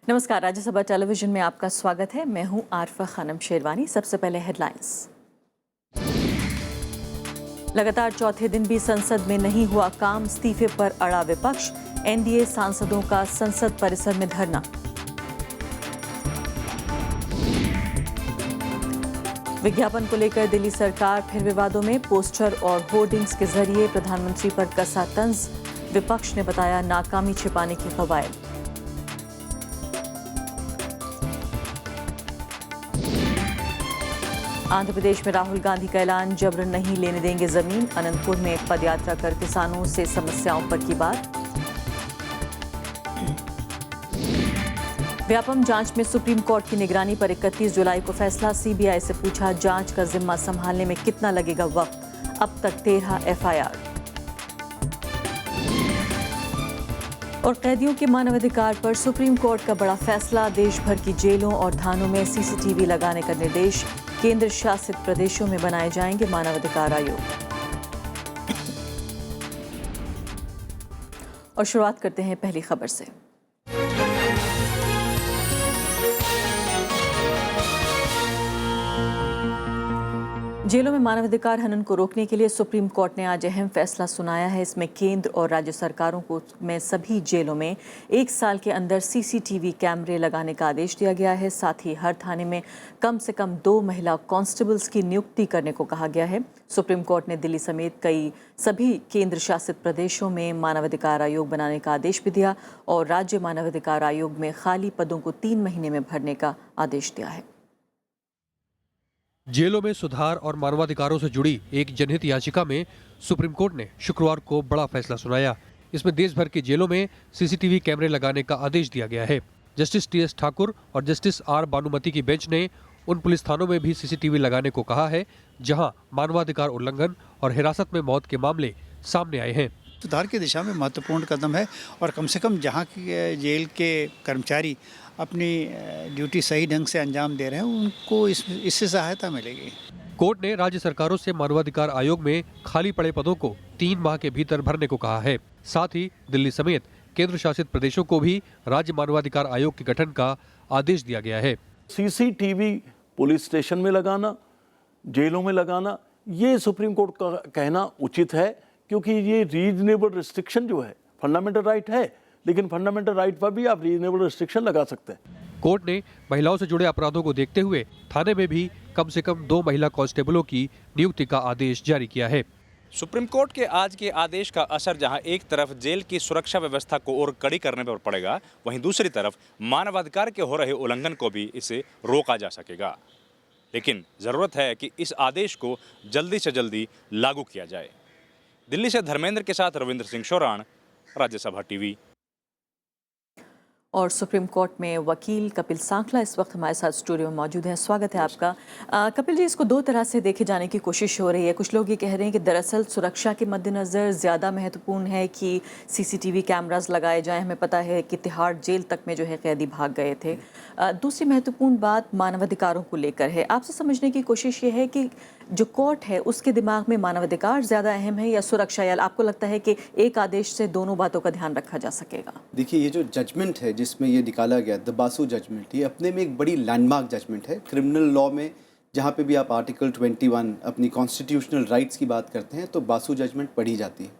नमस्कार, राज्यसभा टेलीविजन में आपका स्वागत है। मैं हूं आरफा खानम शेरवानी। सबसे पहले हेडलाइंस। लगातार चौथे दिन भी संसद में नहीं हुआ काम, इस्तीफे पर अड़ा विपक्ष। एनडीए सांसदों का संसद परिसर में धरना। विज्ञापन को लेकर दिल्ली सरकार फिर विवादों में, पोस्टर और होर्डिंग्स के जरिए प्रधानमंत्री पर कसा तंज। विपक्ष ने बताया नाकामी छिपाने की कवायद। आंध्र प्रदेश में राहुल गांधी का ऐलान, जबरन नहीं लेने देंगे जमीन। अनंतपुर में एक पदयात्रा कर किसानों से समस्याओं पर की बात। व्यापम जांच में सुप्रीम कोर्ट की निगरानी पर 31 जुलाई को फैसला। सीबीआई से पूछा, जांच का जिम्मा संभालने में कितना लगेगा वक्त। अब तक 13 एफआईआर। और कैदियों के मानवाधिकार पर सुप्रीम कोर्ट का बड़ा फैसला। देश भर की जेलों और थानों में सीसीटीवी लगाने का निर्देश। केंद्र शासित प्रदेशों में बनाए जाएंगे मानवाधिकार आयोग। और शुरुआत करते हैं पहली खबर से। जेलों में मानवाधिकार हनन को रोकने के लिए सुप्रीम कोर्ट ने आज अहम फैसला सुनाया है। इसमें केंद्र और राज्य सरकारों को में सभी जेलों में 1 साल के अंदर सीसीटीवी कैमरे लगाने का आदेश दिया गया है। साथ ही हर थाने में कम से कम 2 महिला कांस्टेबल्स की नियुक्ति करने को कहा गया है। सुप्रीम कोर्ट ने दिल्ली समेत सभी केंद्र शासित प्रदेशों में मानवाधिकार आयोग बनाने का आदेश भी दिया और राज्य मानवाधिकार आयोग में खाली पदों को 3 महीने में भरने का आदेश दिया है। जेलों में सुधार और मानवाधिकारों से जुड़ी एक जनहित याचिका में सुप्रीम कोर्ट ने शुक्रवार को बड़ा फैसला सुनाया। इसमें देश भर की जेलों में सीसीटीवी कैमरे लगाने का आदेश दिया गया है। जस्टिस टीएस ठाकुर और जस्टिस आर बानुमति की बेंच ने उन पुलिस थानों में भी सीसीटीवी लगाने को कहा है जहां मानवाधिकार उल्लंघन और हिरासत में मौत के मामले सामने आए हैं। सुधार की दिशा में महत्वपूर्ण कदम है और कम से कम जहां की जेल के कर्मचारी अपनी ड्यूटी सही ढंग से अंजाम दे रहे हैं उनको इससे सहायता मिलेगी। कोर्ट ने राज्य सरकारों से मानवाधिकार आयोग में खाली पड़े पदों को 3 माह के भीतर भरने को कहा है। साथ ही दिल्ली समेत केंद्र शासित प्रदेशों को भी राज्य मानवाधिकार आयोग के गठन का आदेश दिया गया है। सीसीटीवी पुलिस स्टेशन में लगाना, जेलों में लगाना, ये सुप्रीम कोर्ट का कहना उचित है क्योंकि ये रीजनेबल रिस्ट्रिक्शन जो है फंडामेंटल राइट है, लेकिन फंडामेंटल राइट पर भी आप रीजनेबल रिस्ट्रिक्शन लगा सकते हैं। कोर्ट ने महिलाओं से जुड़े अपराधों को देखते हुए थाने में भी कम से कम 2 महिला कांस्टेबलों की नियुक्ति का आदेश जारी किया है। सुप्रीम कोर्ट के आज के आदेश का असर जहां एक तरफ जेल की सुरक्षा व्यवस्था को और कड़ी करने पर पड़ेगा, वहीं दूसरी तरफ मानवाधिकार के हो रहे उल्लंघन को भी इससे रोका जा सकेगा। लेकिन जरूरत है कि इस आदेश को जल्दी से जल्दी लागू किया जाए। दिल्ली से धर्मेंद्र के साथ रविंद्र सिंह शोराण, राज्यसभा टीवी। और सुप्रीम कोर्ट में वकील कपिल सांखला इस वक्त हमारे साथ स्टूडियो में मौजूद हैं। स्वागत है आपका। कपिल जी, इसको 2 तरह से देखे जाने की कोशिश हो रही है। कुछ लोग ये कह रहे हैं कि दरअसल सुरक्षा के मद्देनज़र ज़्यादा महत्वपूर्ण है कि सीसीटीवी कैमरास लगाए जाएं। हमें पता है कि तिहाड़ जेल तक में जो है कैदी भाग गए थे। दूसरी महत्वपूर्ण बात मानवाधिकारों को लेकर है। आपसे समझने की कोशिश ये है कि जो कोर्ट है उसके दिमाग में मानवाधिकार ज़्यादा अहम है या सुरक्षा, या आपको लगता है कि एक आदेश से दोनों बातों का ध्यान रखा जा सकेगा? देखिए, ये जो जजमेंट है जिसमें ये निकाला गया द बासु जजमेंट, ये अपने में एक बड़ी लैंडमार्क जजमेंट है। क्रिमिनल लॉ में जहाँ पे भी आप आर्टिकल 21 अपनी कॉन्स्टिट्यूशनल राइट्स की बात करते हैं तो बासु जजमेंट पढ़ी जाती है।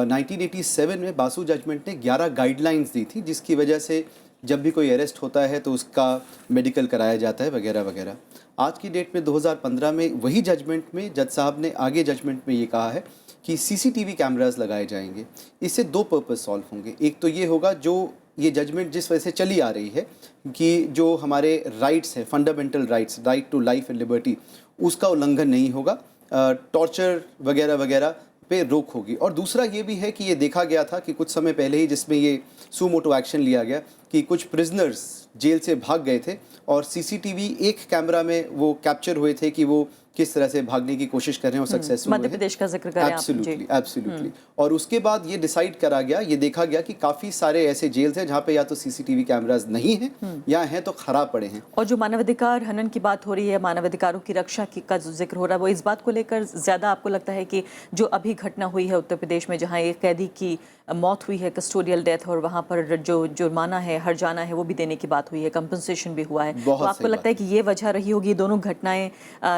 1987 में बासु जजमेंट ने 11 गाइडलाइंस दी थी जिसकी वजह से जब भी कोई अरेस्ट होता है तो उसका मेडिकल कराया जाता है वगैरह वगैरह। आज की डेट में 2015 में वही जजमेंट में जज साहब ने आगे जजमेंट में ये कहा है कि सीसीटीवी कैमरास लगाए जाएंगे। इससे 2 पर्पस सॉल्व होंगे। एक तो ये होगा, जो ये जजमेंट जिस वजह से चली आ रही है कि जो हमारे राइट्स हैं, fundamental rights, right to life and liberty, उसका उल्लंघन नहीं होगा, टॉर्चर वगैरह वगैरह पे रोक होगी। और दूसरा ये भी है कि ये देखा गया था कि कुछ समय पहले ही जिसमें ये सुमोटो एक्शन लिया गया कि कुछ प्रिजनर्स जेल से भाग गए थे और सीसीटीवी एक कैमरा में वो कैप्चर हुए थे कि वो किस तरह से भागने की कोशिश कर रहे हैं और सक्सेसफुल मध्य प्रदेश का जिक्र करें आप। Absolutely absolutely. और उसके बाद ये डिसाइड करा गया, ये देखा गया कि काफ़ी सारे ऐसे जेल्स हैं जहाँ पे या तो सीसीटीवी कैमराज नहीं हैं या हैं तो खराब पड़े हैं। और जो मानवाधिकार हनन की बात हो रही है, मानवाधिकारों की रक्षा की का जो जिक्र हो रहा है, वो इस बात को लेकर ज़्यादा आपको लगता है कि जो अभी घटना हुई है उत्तर प्रदेश में, जहाँ एक कैदी की मौत हुई है, कस्टोडियल डेथ, और वहाँ पर जो जुर्माना है, हर्जाना है, वो भी देने की बात हुई है, कंपनसेशन भी हुआ है, तो आपको लगता है कि ये वजह रही होगी, दोनों घटनाएं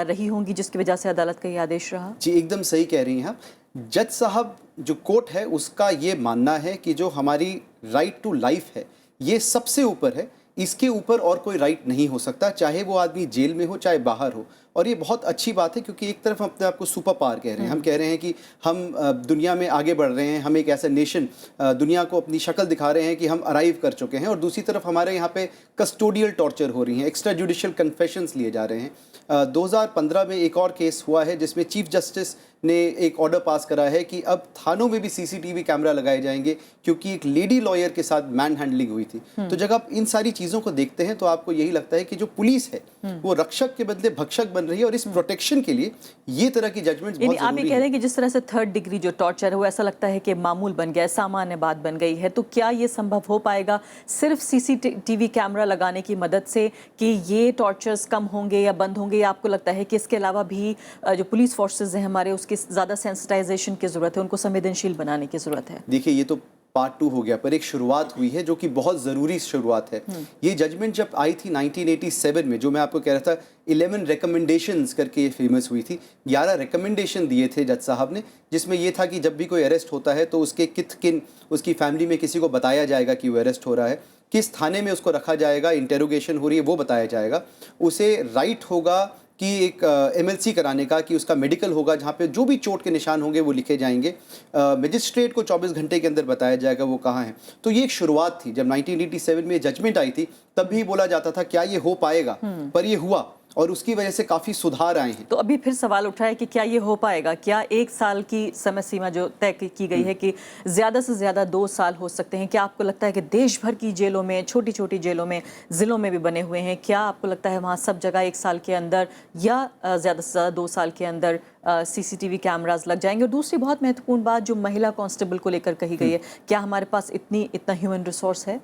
रही होंगी जिसकी वजह से अदालत का ये आदेश रहा? जी एकदम सही कह रही हैं आप। जज साहब जो कोर्ट है उसका ये मानना है कि जो हमारी राइट टू लाइफ है ये सबसे ऊपर है, इसके ऊपर और कोई राइट नहीं हो सकता, चाहे वो आदमी जेल में हो चाहे बाहर हो। और ये बहुत अच्छी बात है क्योंकि एक तरफ हम अपने आप को सुपर पावर कह रहे हैं, हम कह रहे हैं कि हम दुनिया में आगे बढ़ रहे हैं, हम एक ऐसा नेशन दुनिया को अपनी शक्ल दिखा रहे हैं कि हम अराइव कर चुके हैं, और दूसरी तरफ हमारे यहाँ पे कस्टोडियल टॉर्चर हो रही हैं, एक्स्ट्रा जुडिशियल कन्फेशंस लिए जा रहे हैं। 2015 में एक और केस हुआ है जिसमें चीफ जस्टिस ने एक ऑर्डर पास करा है कि अब थानों में भी सीसीटीवी कैमरा लगाए जाएंगे क्योंकि एक लेडी लॉयर के साथ मैन हैंडलिंग हुई थी। तो जब आप इन सारी चीज़ों को देखते हैं तो आपको यही लगता है कि जो पुलिस है वो रक्षक के बदले भक्षक बन रही है, और इस प्रोटेक्शन के लिए ये तरह की जजमेंट्स बहुत आप ये कह रहे हैं कि जिस तरह से थर्ड डिग्री जो टॉर्चर है वो ऐसा लगता है कि मामूल बन गया है, सामान्य बात बन गई है, तो क्या ये संभव हो पाएगा सिर्फ सीसीटीवी कैमरा लगाने की मदद से कि ये टॉर्चर्स कम होंगे या बंद होंगे, या आपको लगता है कि इसके अलावा भी जो पुलिस फोर्सेज हैं हमारे उसकी ज़्यादा सेंसिटाइजेशन की ज़रूरत है, उनको संवेदनशील बनाने की ज़रूरत है? देखिए ये तो पार्ट 2 हो गया, पर एक शुरुआत हुई है जो कि बहुत ज़रूरी शुरुआत है। ये जजमेंट जब आई थी 1987 में, जो मैं आपको कह रहा था 11 रिकमेंडेशंस करके ये फेमस हुई थी, 11 रिकमेंडेशन दिए थे जज साहब ने, जिसमें ये था कि जब भी कोई अरेस्ट होता है तो उसके किन उसकी फैमिली में किसी को बताया जाएगा कि वो अरेस्ट हो रहा है, किस थाने में उसको रखा जाएगा, इंटेरोगेशन हो रही है वो बताया जाएगा, उसे राइट होगा कि एक MLC कराने का, कि उसका मेडिकल होगा जहाँ पे जो भी चोट के निशान होंगे वो लिखे जाएंगे, मजिस्ट्रेट को 24 घंटे के अंदर बताया जाएगा वो कहाँ है। तो ये एक शुरुआत थी। जब 1987 में जजमेंट आई थी तब भी बोला जाता था क्या ये हो पाएगा, पर ये हुआ और उसकी वजह से काफ़ी सुधार आए हैं। तो अभी फिर सवाल उठा है कि क्या ये हो पाएगा? क्या 1 साल की समय सीमा जो तय की गई है कि ज़्यादा से ज़्यादा 2 साल हो सकते हैं, क्या आपको लगता है कि देश भर की जेलों में, छोटी छोटी जेलों में, ज़िलों में भी बने हुए हैं, क्या आपको लगता है वहाँ सब जगह 1 साल के अंदर या ज़्यादा से ज़्यादा 2 साल के अंदर CCTV कैमराज लग जाएंगे? और दूसरी बहुत महत्वपूर्ण बात जो महिला कांस्टेबल को लेकर कही गई है, क्या हमारे पास इतना ह्यूमन रिसोर्स है?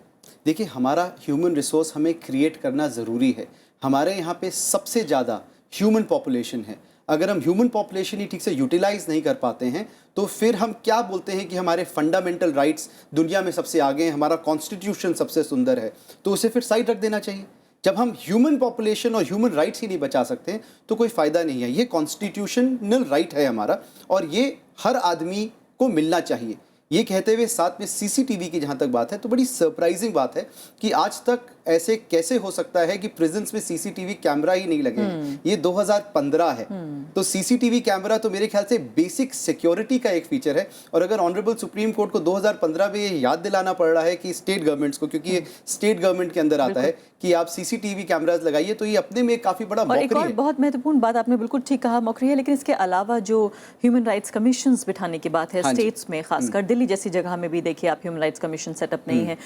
देखिए हमारा ह्यूमन रिसोर्स हमें क्रिएट करना ज़रूरी है। हमारे यहाँ पे सबसे ज़्यादा ह्यूमन पॉपुलेशन है। अगर हम ह्यूमन पॉपुलेशन ही ठीक से यूटिलाइज नहीं कर पाते हैं तो फिर हम क्या बोलते हैं कि हमारे फंडामेंटल राइट्स दुनिया में सबसे आगे हैं, हमारा कॉन्स्टिट्यूशन सबसे सुंदर है, तो उसे फिर साइड रख देना चाहिए। जब हम ह्यूमन पॉपुलेशन और ह्यूमन राइट्स ही नहीं बचा सकते हैं तो कोई फ़ायदा नहीं है। ये कॉन्स्टिट्यूशनल राइट है हमारा और ये हर आदमी को मिलना चाहिए। ये कहते हुए साथ में CCTV की जहाँ तक बात है तो बड़ी सरप्राइजिंग बात है कि आज तक ऐसे कैसे हो सकता है कि प्रिजन्स में CCTV कैमरा ही नहीं लगे। ये 2015 है तो CCTV कैमरा तो मेरे ख्याल से बेसिक सिक्योरिटी का एक फीचर है। और अगर ऑनरेबल सुप्रीम कोर्ट को 2015 में ये याद दिलाना पड़ रहा है कि स्टेट गवर्नमेंट्स को, क्योंकि ये स्टेट गवर्नमेंट के अंदर आता है कि आप CCTV कैमराज लगाइए, तो ये अपने में काफ़ी बड़ा मौका है। एक और बहुत महत्वपूर्ण बात आपने बिल्कुल ठीक कहा मौखरी है, लेकिन इसके अलावा जो ह्यूमन राइट्स कमीशंस बिठाने की बात है स्टेट्स में, खासकर दिल्ली जैसी जगह में भी देखिए आप ह्यूमन राइट्स कमीशन सेटअप नहीं है,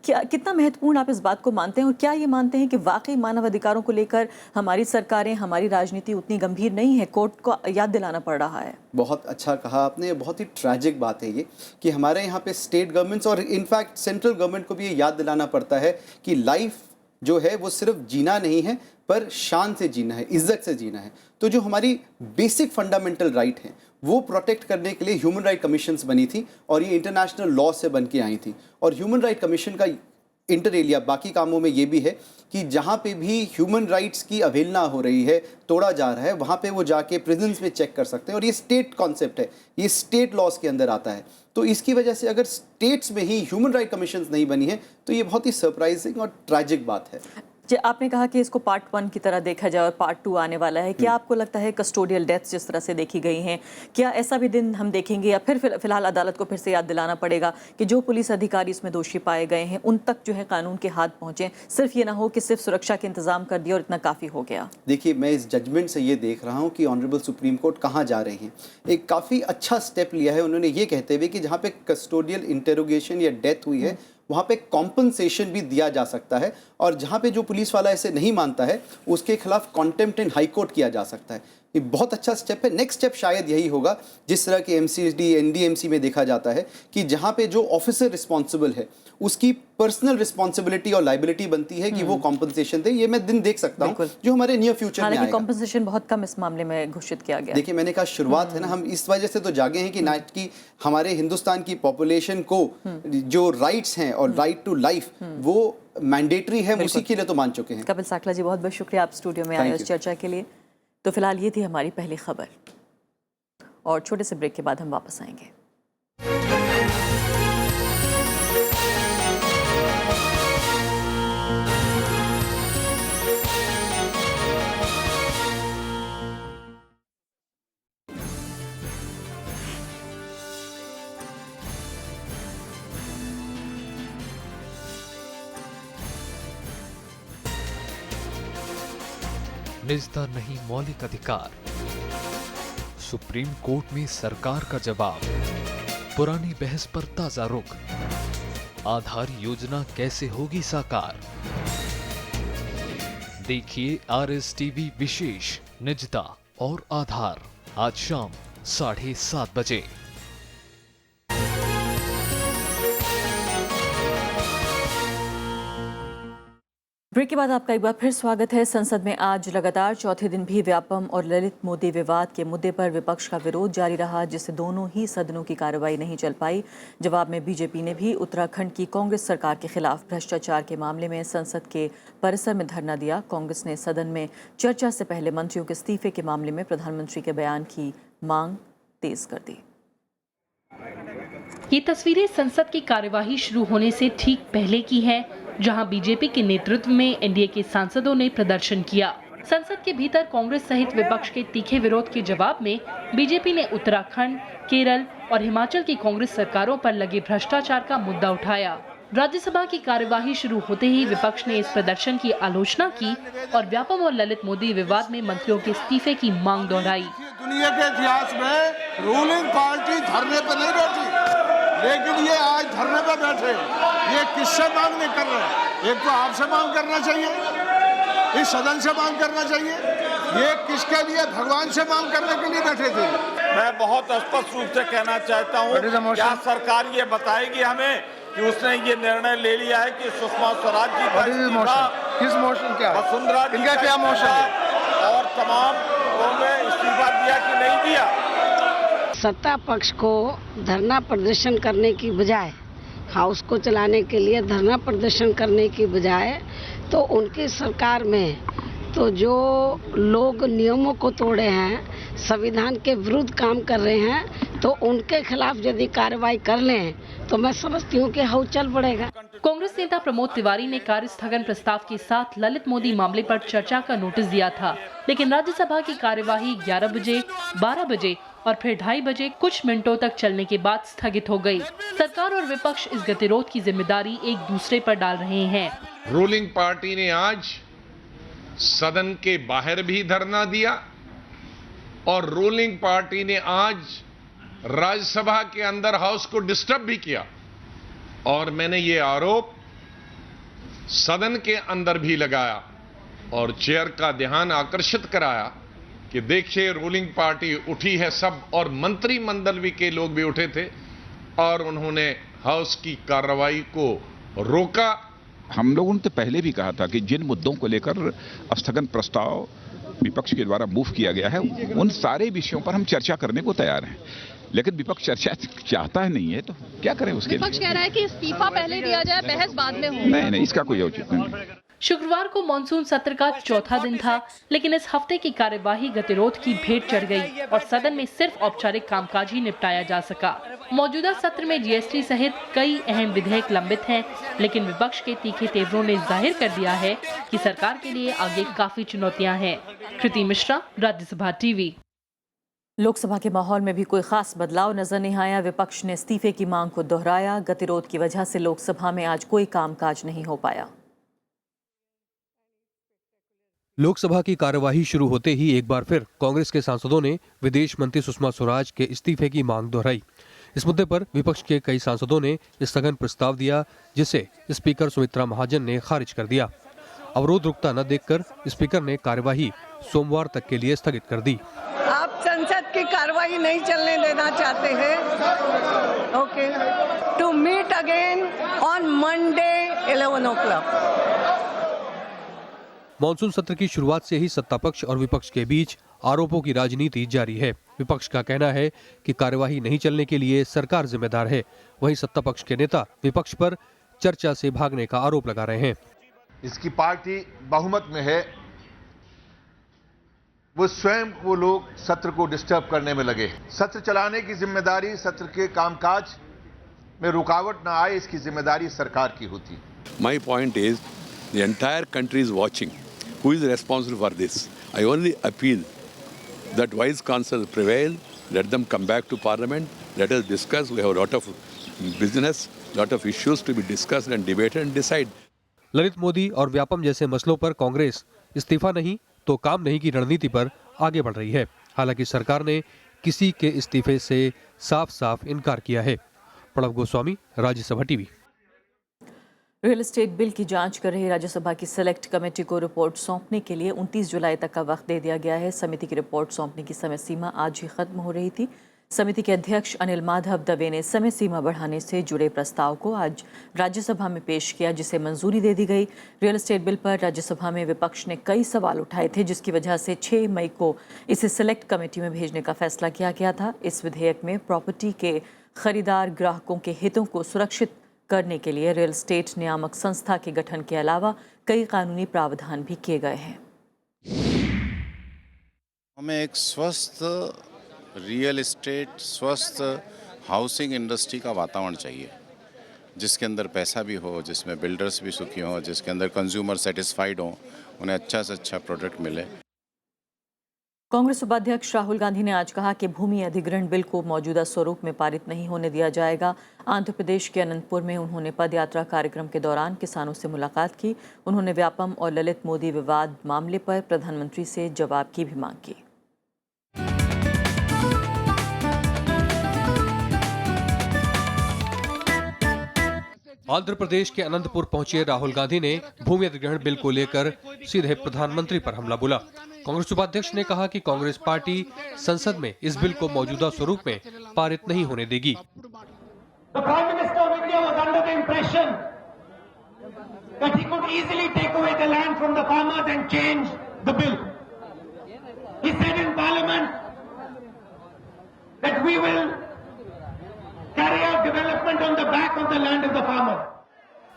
क्या कितना महत्वपूर्ण आप इस बात को मानते हैं और क्या ये मानते हैं कि वाकई मानव अधिकारों को लेकर हमारी सरकारें, हमारी राजनीति उतनी गंभीर नहीं है? कोर्ट को याद दिलाना पड़ रहा है। बहुत अच्छा कहा आपने, बहुत ही ट्रैजिक बात है ये कि हमारे यहाँ पे स्टेट गवर्नमेंट्स और इनफैक्ट सेंट्रल गवर्नमेंट को भी ये याद दिलाना पड़ता है कि लाइफ जो है वो सिर्फ जीना नहीं है पर शान से जीना है, इज्जत से जीना है। तो जो हमारी बेसिक फंडामेंटल राइट हैं वो प्रोटेक्ट करने के लिए ह्यूमन राइट कमीशंस बनी थी और ये इंटरनेशनल लॉ से बन के आई थी। और ह्यूमन राइट कमीशन का इंटर एलिया बाकी कामों में ये भी है कि जहाँ पे भी ह्यूमन राइट्स की अवहेलना हो रही है, तोड़ा जा रहा है, वहाँ पे वो जाके प्रिजन्स में चेक कर सकते हैं। और ये स्टेट कॉन्सेप्ट है, ये स्टेट लॉज के अंदर आता है। तो इसकी वजह से अगर स्टेट्स में ही ह्यूमन राइट कमीशंस नहीं बनी है तो ये बहुत ही सरप्राइजिंग और ट्रैजिक बात है। आपने कहा कि इसको पार्ट 1 की तरह देखा जाए और पार्ट 2 आने वाला है, क्या आपको लगता है कस्टोडियल डेथ्स जिस तरह से देखी गई हैं, क्या ऐसा भी दिन हम देखेंगे या फिर फिलहाल अदालत को फिर से याद दिलाना पड़ेगा कि जो पुलिस अधिकारी इसमें दोषी पाए गए हैं उन तक जो है कानून के हाथ पहुंचे, सिर्फ ये ना हो कि सिर्फ सुरक्षा के इंतजाम कर दिया और इतना काफ़ी हो गया? देखिए मैं इस जजमेंट से ये देख रहा हूँ कि ऑनरेबल सुप्रीम कोर्ट कहाँ जा रही है। एक काफ़ी अच्छा स्टेप लिया है उन्होंने ये कहते हुए कि जहाँ पे कस्टोडियल इंटेरोगेशन या डेथ हुई है वहाँ पे कॉम्पनसेशन भी दिया जा सकता है और जहाँ पे जो पुलिस वाला ऐसे नहीं मानता है उसके खिलाफ कॉन्टेम्प्ट इन हाई कोर्ट किया जा सकता है। ये बहुत अच्छा स्टेप है। नेक्स्ट स्टेप शायद यही होगा, जिस तरह के MCD NDMC में देखा जाता है कि जहाँ पे जो ऑफिसर रिस्पॉन्सिबल है उसकी पर्सनल रिस्पॉन्सिबिलिटी और लाइबिलिटी बनती है कि वो कॉम्पनसेशन दे। ये मैं दिन देख सकता हूँ जो हमारे नियर फ्यूचर में आएगा। कॉम्पनसेशन बहुत कम इस मामले में घोषित किया गया। देखिए, मैंने कहा शुरुआत है ना, हम इस वजह से तो जागे हैं कि हमारे हिंदुस्तान की पॉपुलेशन को जो राइट्स हैं और राइट टू लाइफ वो मैंडेटरी है, उसी के लिए तो मान चुके हैं। कपिल साकला जी, बहुत बहुत शुक्रिया आप स्टूडियो में आए इस चर्चा के लिए। तो फिलहाल ये थी हमारी पहली खबर और छोटे से ब्रेक के बाद हम वापस आएंगे। निजता नहीं मौलिक अधिकार, सुप्रीम कोर्ट में सरकार का जवाब, पुरानी बहस पर ताजा रुख, आधार योजना कैसे होगी साकार। देखिए RSTV विशेष निजता और आधार आज शाम 7:30 बजे। ब्रेक के बाद आपका एक बार फिर स्वागत है। संसद में आज लगातार चौथे दिन भी व्यापम और ललित मोदी विवाद के मुद्दे पर विपक्ष का विरोध जारी रहा, जिससे दोनों ही सदनों की कार्रवाई नहीं चल पाई। जवाब में बीजेपी ने भी उत्तराखंड की कांग्रेस सरकार के खिलाफ भ्रष्टाचार के मामले में संसद के परिसर में धरना दिया। कांग्रेस ने सदन में चर्चा से पहले मंत्रियों के इस्तीफे के मामले में प्रधानमंत्री के बयान की मांग तेज कर दी। ये तस्वीरें संसद की कार्यवाही शुरू होने से ठीक पहले की है, जहां बीजेपी के नेतृत्व में एनडीए के सांसदों ने प्रदर्शन किया। संसद के भीतर कांग्रेस सहित विपक्ष के तीखे विरोध के जवाब में बीजेपी ने उत्तराखंड, केरल और हिमाचल की कांग्रेस सरकारों पर लगे भ्रष्टाचार का मुद्दा उठाया। राज्यसभा की कार्यवाही शुरू होते ही विपक्ष ने इस प्रदर्शन की आलोचना की और व्यापम और ललित मोदी विवाद में मंत्रियों के इस्तीफे की मांग दोहराई। दुनिया के इतिहास में रूलिंग पार्टी धरने पर नहीं बैठी, लेकिन ये आज धरने पर बैठे। ये किससे मांग नहीं कर रहे? एक तो आपसे मांग करना चाहिए, इस सदन से मांग करना चाहिए। ये किसके लिए? भगवान से मांग करने के लिए बैठे थे। मैं बहुत स्पष्ट रूप से कहना चाहता हूँ, क्या सरकार ये बताएगी हमें कि उसने ये निर्णय ले लिया है कि सुषमा स्वराज जी का इस्तीफा, किस मोशन क्या? वसुंधरा जी इनका क्या मोशन है और तमाम लोगों ने इस्तीफा दिया कि नहीं दिया? सत्ता पक्ष को धरना प्रदर्शन करने की बजाय, हाउस को चलाने के लिए धरना प्रदर्शन करने की बजाय, तो उनकी सरकार में तो जो लोग नियमों को तोड़े हैं, संविधान के विरुद्ध काम कर रहे हैं, तो उनके खिलाफ यदि कार्रवाई कर लें तो मैं समझती हूँ कि हाउस चल पड़ेगा। कांग्रेस नेता प्रमोद तिवारी ने कार्य स्थगन प्रस्ताव के साथ ललित मोदी मामले पर चर्चा का नोटिस दिया था, लेकिन राज्यसभा की कार्यवाही 11 बजे, 12 बजे और फिर 2:30 बजे कुछ मिनटों तक चलने के बाद स्थगित हो गई। सरकार और विपक्ष इस गतिरोध की जिम्मेदारी एक दूसरे पर डाल रहे हैं। रूलिंग पार्टी ने आज सदन के बाहर भी धरना दिया और रूलिंग पार्टी ने आज राज्यसभा के अंदर हाउस को डिस्टर्ब भी किया, और मैंने ये आरोप सदन के अंदर भी लगाया और चेयर का ध्यान आकर्षित कराया कि देखिए रूलिंग पार्टी उठी है सब, और मंत्रिमंडल भी के लोग भी उठे थे और उन्होंने हाउस की कार्रवाई को रोका। हम लोगों ने तो पहले भी कहा था कि जिन मुद्दों को लेकर स्थगन प्रस्ताव विपक्ष के द्वारा मूव किया गया है, उन सारे विषयों पर हम चर्चा करने को तैयार हैं, लेकिन विपक्ष चर्चा चाहता है नहीं है, तो क्या करें उसके लिए? विपक्ष कह रहा है कि इस्तीफा पहले दिया जाए, बहस बाद में हो। नहीं, इसका कोई औचित्य नहीं। शुक्रवार को मॉनसून सत्र का चौथा दिन था, लेकिन इस हफ्ते की कार्यवाही गतिरोध की भेंट चढ़ गई और सदन में सिर्फ औपचारिक कामकाज ही निपटाया जा सका। मौजूदा सत्र में जीएसटी सहित कई अहम विधेयक लंबित हैं, लेकिन विपक्ष के तीखे तेवरों ने जाहिर कर दिया है कि सरकार के लिए आगे काफी चुनौतियां हैं। कृति मिश्रा, राज्यसभा टीवी। लोकसभा के माहौल में भी कोई खास बदलाव नजर नहीं आया। विपक्ष ने इस्तीफे की मांग को दोहराया। गतिरोध की वजह से लोकसभा में आज कोई कामकाज नहीं हो पाया। लोकसभा की कार्यवाही शुरू होते ही एक बार फिर कांग्रेस के सांसदों ने विदेश मंत्री सुषमा स्वराज के इस्तीफे की मांग दोहराई। इस मुद्दे पर विपक्ष के कई सांसदों ने स्थगन प्रस्ताव दिया, जिसे स्पीकर सुमित्रा महाजन ने खारिज कर दिया। अवरोध रुकता न देखकर स्पीकर ने कार्यवाही सोमवार तक के लिए स्थगित कर दी। आप संसद की कार्रवाई नहीं चलने देना चाहते हैं? Okay, to meet again on Monday 11 o'clock। Monsoon सत्र की शुरुआत से ही सत्ता पक्ष और विपक्ष के बीच आरोपों की राजनीति जारी है। विपक्ष का कहना है कि कार्यवाही नहीं चलने के लिए सरकार जिम्मेदार है, वहीं सत्ता पक्ष के नेता विपक्ष पर चर्चा से भागने का आरोप लगा रहे हैं। इसकी पार्टी बहुमत में है, वो स्वयं वो लोग सत्र को डिस्टर्ब करने में लगे। सत्र चलाने की जिम्मेदारी, सत्र के कामकाज में रुकावट ना आए, इसकी जिम्मेदारी सरकार की होती। My point is, the entire country is watching. Who is responsible for this? I only appeal that wise counsel prevail. Let them come back to Parliament. Let us discuss. We have a lot of business, lot of issues to be discussed and debated and decide. Lalit Modi और व्यापम जैसे मसलों पर कांग्रेस इस्तीफा नहीं तो काम नहीं की रणनीति पर आगे बढ़ रही है। हालांकि सरकार ने किसी के इस्तीफे से साफ-साफ इनकार किया है। Pranav Goswami, Rajya Sabha TV. Real estate bill की जांच कर रही राज्यसभा की सेलेक्ट कमेटी को रिपोर्ट सौंपने के लिए 29 जुलाई तक का वक्त दे दिया गया है। समिति की रिपोर्ट सौंपने की समय सीमा आज ही खत्म हो रही थी। समिति के अध्यक्ष अनिल माधव दवे ने समय सीमा बढ़ाने से जुड़े प्रस्ताव को आज राज्यसभा में पेश किया, जिसे मंजूरी दे दी गई। रियल एस्टेट बिल पर राज्यसभा में विपक्ष ने कई सवाल उठाए थे, जिसकी वजह से 6 मई को इसे सेलेक्ट कमेटी में भेजने का फैसला किया गया था। इस विधेयक में प्रॉपर्टी के खरीदार ग्राहकों के हितों को सुरक्षित करने के लिए रियल एस्टेट नियामक संस्था के गठन के अलावा कई कानूनी प्रावधान भी किए गए हैं। हमें एक स्वस्थ रियल एस्टेट, स्वस्थ हाउसिंग इंडस्ट्री का वातावरण चाहिए, जिसके अंदर पैसा भी हो, जिसमें बिल्डर्स भी सुखी हों, जिसके अंदर कंज्यूमर सेटिस्फाइड हों, उन्हें अच्छा से अच्छा प्रोडक्ट मिले। कांग्रेस उपाध्यक्ष राहुल गांधी ने आज कहा कि भूमि अधिग्रहण बिल को मौजूदा स्वरूप में पारित नहीं होने दिया जाएगा। आंध्र प्रदेश के अनंतपुर में उन्होंने पदयात्रा कार्यक्रम के दौरान किसानों से मुलाकात की। उन्होंने व्यापम और ललित मोदी विवाद मामले पर प्रधानमंत्री से जवाब की भी मांग की। आंध्र प्रदेश के अनंतपुर पहुंचे राहुल गांधी ने भूमि अधिग्रहण बिल को लेकर सीधे प्रधानमंत्री पर हमला बोला। कांग्रेस उपाध्यक्ष ने कहा कि कांग्रेस पार्टी संसद में इस बिल को मौजूदा स्वरूप में पारित नहीं होने देगी।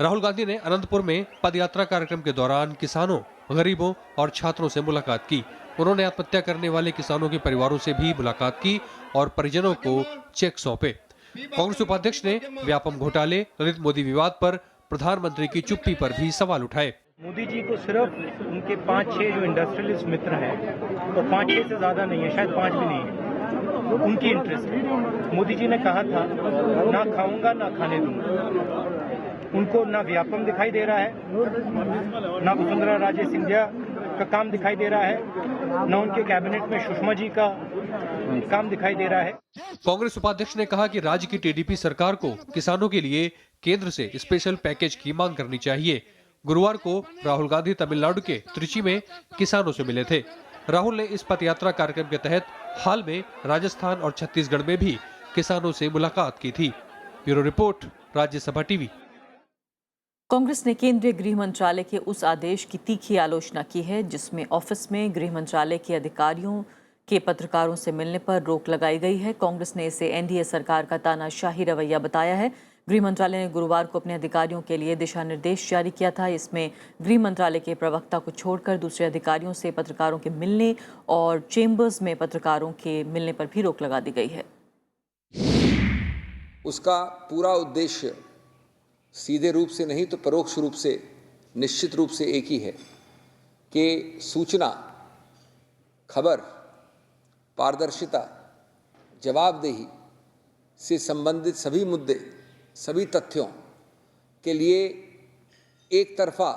राहुल गांधी ने अनंतपुर में पदयात्रा कार्यक्रम के दौरान किसानों, गरीबों और छात्रों से मुलाकात की। उन्होंने आत्महत्या करने वाले किसानों के परिवारों से भी मुलाकात की और परिजनों को चेक सौंपे। कांग्रेस उपाध्यक्ष ने व्यापम घोटाले, ललित मोदी विवाद पर प्रधानमंत्री की चुप्पी पर भी सवाल उठाए। मोदी जी को सिर्फ उनके 5-6 जो इंडस्ट्रियलिस्ट मित्र हैं, तो 5-6 से ज्यादा नहीं है, शायद 5 भी नहीं है, उनकी इंटरेस्ट है। मोदी जी ने कहा था ना खाऊंगा ना खाने दूंगा। उनको ना व्यापम दिखाई दे रहा है, ना वसुंधरा राजे सिंधिया का काम दिखाई दे रहा है, ना उनके कैबिनेट में सुषमा जी का काम दिखाई दे रहा है। कांग्रेस उपाध्यक्ष ने कहा कि राज्य की टीडीपी सरकार को किसानों के लिए केंद्र से स्पेशल पैकेज की मांग करनी चाहिए। गुरुवार को राहुल गांधी तमिलनाडु के त्रिची में किसानों से मिले थे। राहुल ने इस पदयात्रा कार्यक्रम के तहत हाल में राजस्थान और छत्तीसगढ़ में भी किसानों से मुलाकात की थी। Bureau report, Rajya Sabha TV. Congress ने केंद्रीय गृह मंत्रालय के उस आदेश की तीखी आलोचना की है, जिसमें ऑफिस में गृह मंत्रालय के अधिकारियों के पत्रकारों से मिलने पर रोक लगाई गई है। कांग्रेस ने इसे एनडीए सरकार का तानाशाही रवैया बताया है। गृह मंत्रालय ने गुरुवार को अपने अधिकारियों के लिए दिशा निर्देश जारी किया था। इसमें गृह मंत्रालय के प्रवक्ता को छोड़कर दूसरे अधिकारियों से पत्रकारों के मिलने और चेंबर्स में पत्रकारों के मिलने पर भी रोक लगा दी गई है। उसका पूरा उद्देश्य सीधे रूप से नहीं तो परोक्ष रूप से निश्चित रूप से एक ही है कि सूचना, खबर, पारदर्शिता, जवाबदेही से संबंधित सभी मुद्दे, सभी तथ्यों के लिए एक तरफा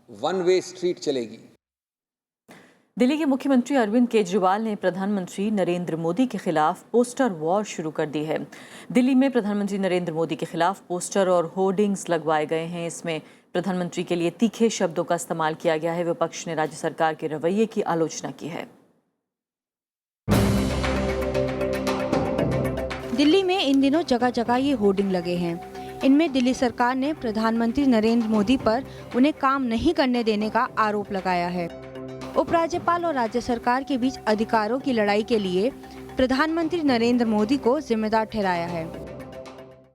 वन वे स्ट्रीट चलेगी। दिल्ली के मुख्यमंत्री अरविंद केजरीवाल ने प्रधानमंत्री नरेंद्र मोदी के खिलाफ पोस्टर वॉर शुरू कर दी है। दिल्ली में प्रधानमंत्री नरेंद्र मोदी के खिलाफ पोस्टर और होर्डिंग्स लगवाए गए हैं। इसमें प्रधानमंत्री के लिए तीखे शब्दों का इस्तेमाल किया गया है। विपक्ष ने राज्य सरकार के रवैये की आलोचना की है। दिल्ली में इन दिनों जगह जगह ये होर्डिंग लगे हैं। इनमें दिल्ली सरकार ने प्रधानमंत्री नरेंद्र मोदी पर उन्हें काम नहीं करने देने का आरोप लगाया है। उपराज्यपाल और राज्य सरकार के बीच अधिकारों की लड़ाई के लिए प्रधानमंत्री नरेंद्र मोदी को जिम्मेदार ठहराया है।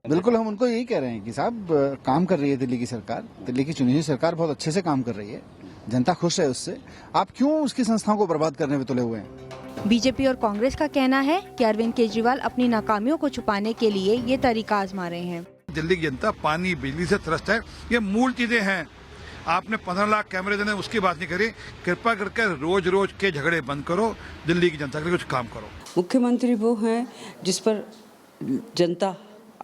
बिल्कुल, हम उनको यही कह रहे हैं कि साहब काम कर रही है दिल्ली की सरकार, दिल्ली की चुनी हुई सरकार बहुत अच्छे से काम कर रही है, जनता खुश है उससे। आप क्यों उसकी संस्थाओं को बर्बाद करने में तुले हुए हैं? बीजेपी और कांग्रेस का कहना है कि अरविंद केजरीवाल अपनी नाकामियों को छुपाने के लिए ये तरीका आजमा रहे हैं। दिल्ली की जनता पानी बिजली से त्रस्त है, ये मूल चीजें हैं। आपने 15 लाख कैमरे देने उसकी बात नहीं करी। कृपा करके रोज रोज के झगड़े बंद करो, दिल्ली की जनता के लिए कुछ काम करो। मुख्यमंत्री वो हैं जिस पर जनता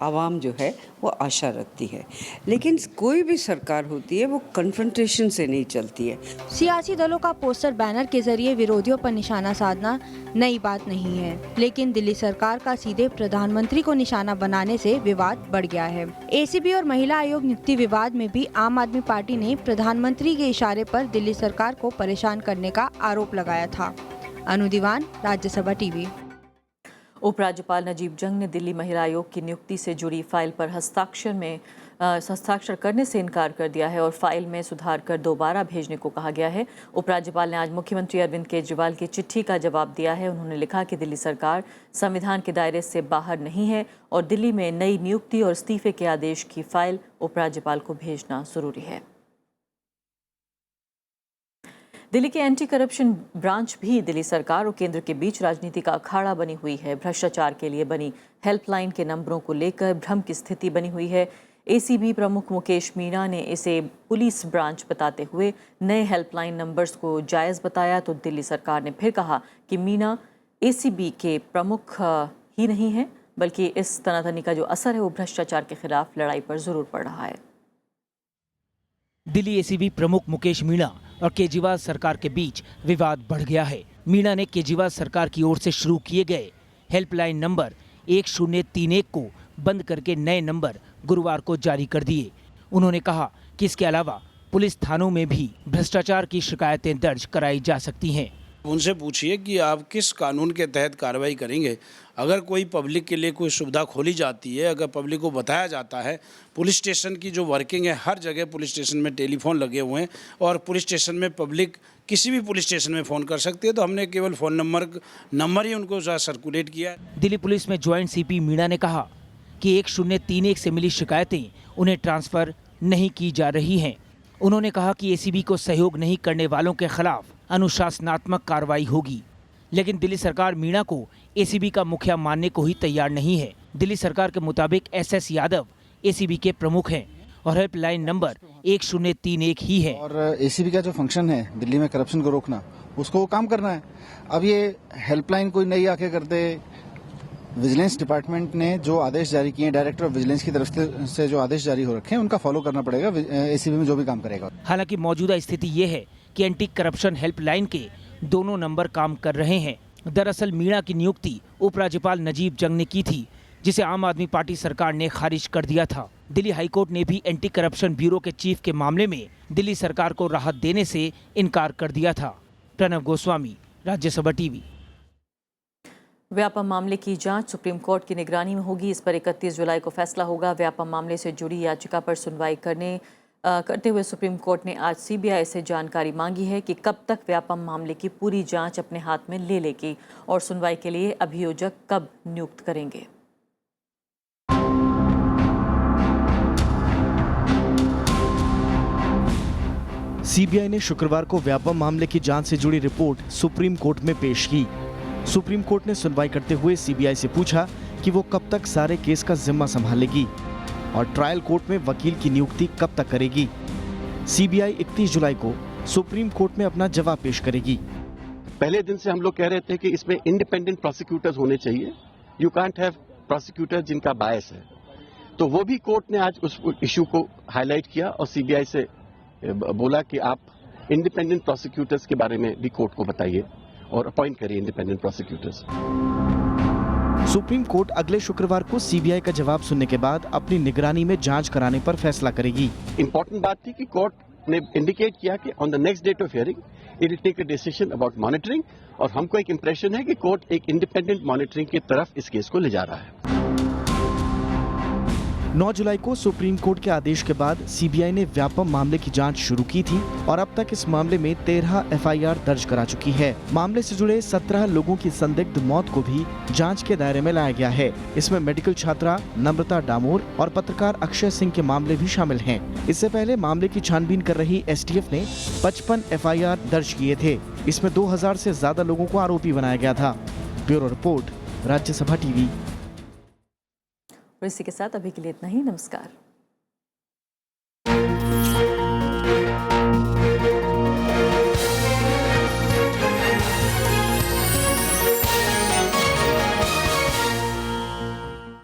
आवाम जो है वो आशा रखती है, लेकिन कोई भी सरकार होती है वो कन्फ्रंटेशन से नहीं चलती है। सियासी दलों का पोस्टर बैनर के जरिए विरोधियों पर निशाना साधना नई बात नहीं है, लेकिन दिल्ली सरकार का सीधे प्रधानमंत्री को निशाना बनाने से विवाद बढ़ गया है। एसीबी और महिला आयोग नियुक्ति विवाद में भी आम आदमी पार्टी ने प्रधानमंत्री के इशारे पर दिल्ली सरकार को परेशान करने का आरोप लगाया था। अनु दीवान, राज्यसभा टीवी। उपराज्यपाल नजीब जंग ने दिल्ली महिला आयोग की नियुक्ति से जुड़ी फाइल पर हस्ताक्षर करने से इनकार कर दिया है और फाइल में सुधार कर दोबारा भेजने को कहा गया है। उपराज्यपाल ने आज मुख्यमंत्री अरविंद केजरीवाल की चिट्ठी का जवाब दिया है। उन्होंने लिखा कि दिल्ली सरकार संविधान के दायरे से बाहर नहीं है और दिल्ली में नई नियुक्ति और इस्तीफे के आदेश की फाइल उपराज्यपाल को भेजना जरूरी है। दिल्ली के एंटी करप्शन ब्रांच भी दिल्ली सरकार और केंद्र के बीच राजनीति का अखाड़ा बनी हुई है। भ्रष्टाचार के लिए बनी हेल्पलाइन के नंबरों को लेकर भ्रम की स्थिति बनी हुई है। एसीबी प्रमुख मुकेश मीणा ने इसे पुलिस ब्रांच बताते हुए नए हेल्पलाइन नंबर्स को जायज़ बताया, तो दिल्ली सरकार ने फिर कहा कि मीणा एसीबी के प्रमुख ही नहीं है, बल्कि इस तनातनी का जो असर है वो भ्रष्टाचार के खिलाफ लड़ाई पर जरूर पड़ रहा है। दिल्ली एसीबी प्रमुख मुकेश मीणा और केजरीवाल सरकार के बीच विवाद बढ़ गया है। मीणा ने केजरीवाल सरकार की ओर से शुरू किए गए हेल्पलाइन नंबर 1031 को बंद करके नए नंबर गुरुवार को जारी कर दिए। उन्होंने कहा कि इसके अलावा पुलिस थानों में भी भ्रष्टाचार की शिकायतें दर्ज कराई जा सकती हैं। उनसे पूछिए कि आप किस कानून के तहत कार्रवाई करेंगे। अगर कोई पब्लिक के लिए कोई सुविधा खोली जाती है, अगर पब्लिक को बताया जाता है, पुलिस स्टेशन की जो वर्किंग है, हर जगह पुलिस स्टेशन में टेलीफोन लगे हुए हैं और पुलिस स्टेशन में पब्लिक किसी भी पुलिस स्टेशन में फ़ोन कर सकती है, तो हमने केवल फ़ोन नंबर ही उनको सर्कुलेट किया है। दिल्ली पुलिस में ज्वाइंट सीपी मीणा ने कहा कि 1031 से मिली शिकायतें उन्हें ट्रांसफ़र नहीं की जा रही हैं। उन्होंने कहा कि एसीबी को सहयोग नहीं करने वालों के खिलाफ अनुशासनात्मक कार्रवाई होगी, लेकिन दिल्ली सरकार मीणा को एसीबी का मुखिया मानने को ही तैयार नहीं है। दिल्ली सरकार के मुताबिक एसएस यादव एसीबी के प्रमुख हैं और हेल्पलाइन नंबर 1031 ही है। और एसीबी का जो फंक्शन है दिल्ली में करप्शन को रोकना, उसको काम करना है। अब ये हेल्पलाइन कोई नई आके करते, विजिलेंस डिपार्टमेंट ने जो आदेश जारी किए, डायरेक्टर ऑफ विजिलेंस की तरफ से जो आदेश जारी हो रखे हैं, उनका फॉलो करना पड़ेगा एसीबी में जो भी काम करेगा। हालांकि मौजूदा स्थिति ये है कि एंटी करप्शन हेल्पलाइन के दोनों नंबर काम कर रहे हैं। दरअसल मीणा की नियुक्ति उपराज्यपाल नजीब जंग ने की थी, जिसे आम आदमी पार्टी सरकार ने खारिज कर दिया था। दिल्ली हाईकोर्ट ने भी एंटी करप्शन ब्यूरो के चीफ के मामले में दिल्ली सरकार को राहत देने से इनकार कर दिया था। प्रणव गोस्वामी, राज्यसभा टीवी। व्यापम मामले की जांच सुप्रीम कोर्ट की निगरानी में होगी। इस पर 31 जुलाई को फैसला होगा। व्यापम मामले से जुड़ी याचिका पर सुनवाई करते हुए सुप्रीम कोर्ट ने आज सीबीआई से जानकारी मांगी है कि कब तक व्यापम मामले की पूरी जांच अपने हाथ में ले लेगी और सुनवाई के लिए अभियोजक कब नियुक्त करेंगे। सीबीआई ने शुक्रवार को व्यापम मामले की जांच से जुड़ी रिपोर्ट सुप्रीम कोर्ट में पेश की। सुप्रीम कोर्ट ने सुनवाई करते हुए सीबीआई से पूछा कि वो कब तक सारे केस का जिम्मा संभालेगी और ट्रायल कोर्ट में वकील की नियुक्ति कब तक करेगी। सीबीआई 31 जुलाई को सुप्रीम कोर्ट में अपना जवाब पेश करेगी। पहले दिन से हम लोग कह रहे थे कि इसमें इंडिपेंडेंट प्रोसिक्यूटर्स होने चाहिए। यू कांट हैव प्रोसिक्यूटर जिनका बायस है, तो वो भी कोर्ट ने आज उस इशू को हाईलाइट किया और सीबीआई से बोला कि आप इंडिपेंडेंट प्रोसिक्यूटर्स के बारे में भी कोर्ट को बताइए और अपॉइंट करिए इंडिपेंडेंट प्रोसिक्यूटर्स। सुप्रीम कोर्ट अगले शुक्रवार को सीबीआई का जवाब सुनने के बाद अपनी निगरानी में जांच कराने पर फैसला करेगी। इंपॉर्टेंट बात थी कि कोर्ट ने इंडिकेट किया कि on the next date of hearing it will take a decision about monitoring, और हमको एक इंप्रेशन है कि कोर्ट एक इंडिपेंडेंट मॉनिटरिंग की तरफ इस केस को ले जा रहा है। 9 जुलाई को सुप्रीम कोर्ट के आदेश के बाद सीबीआई ने व्यापम मामले की जांच शुरू की थी और अब तक इस मामले में 13 एफआईआर दर्ज करा चुकी है। मामले से जुड़े 17 लोगों की संदिग्ध मौत को भी जांच के दायरे में लाया गया है। इसमें मेडिकल छात्रा नम्रता डामोर और पत्रकार अक्षय सिंह के मामले भी शामिल हैं। इससे पहले मामले की छानबीन कर रही एसटीएफ ने 55 एफआईआर दर्ज किए थे। इसमें 2000 से ज्यादा लोगों को आरोपी बनाया गया था। Bureau report, Rajya Sabha TV. और इसी के साथ अभी के लिए इतना ही। नमस्कार।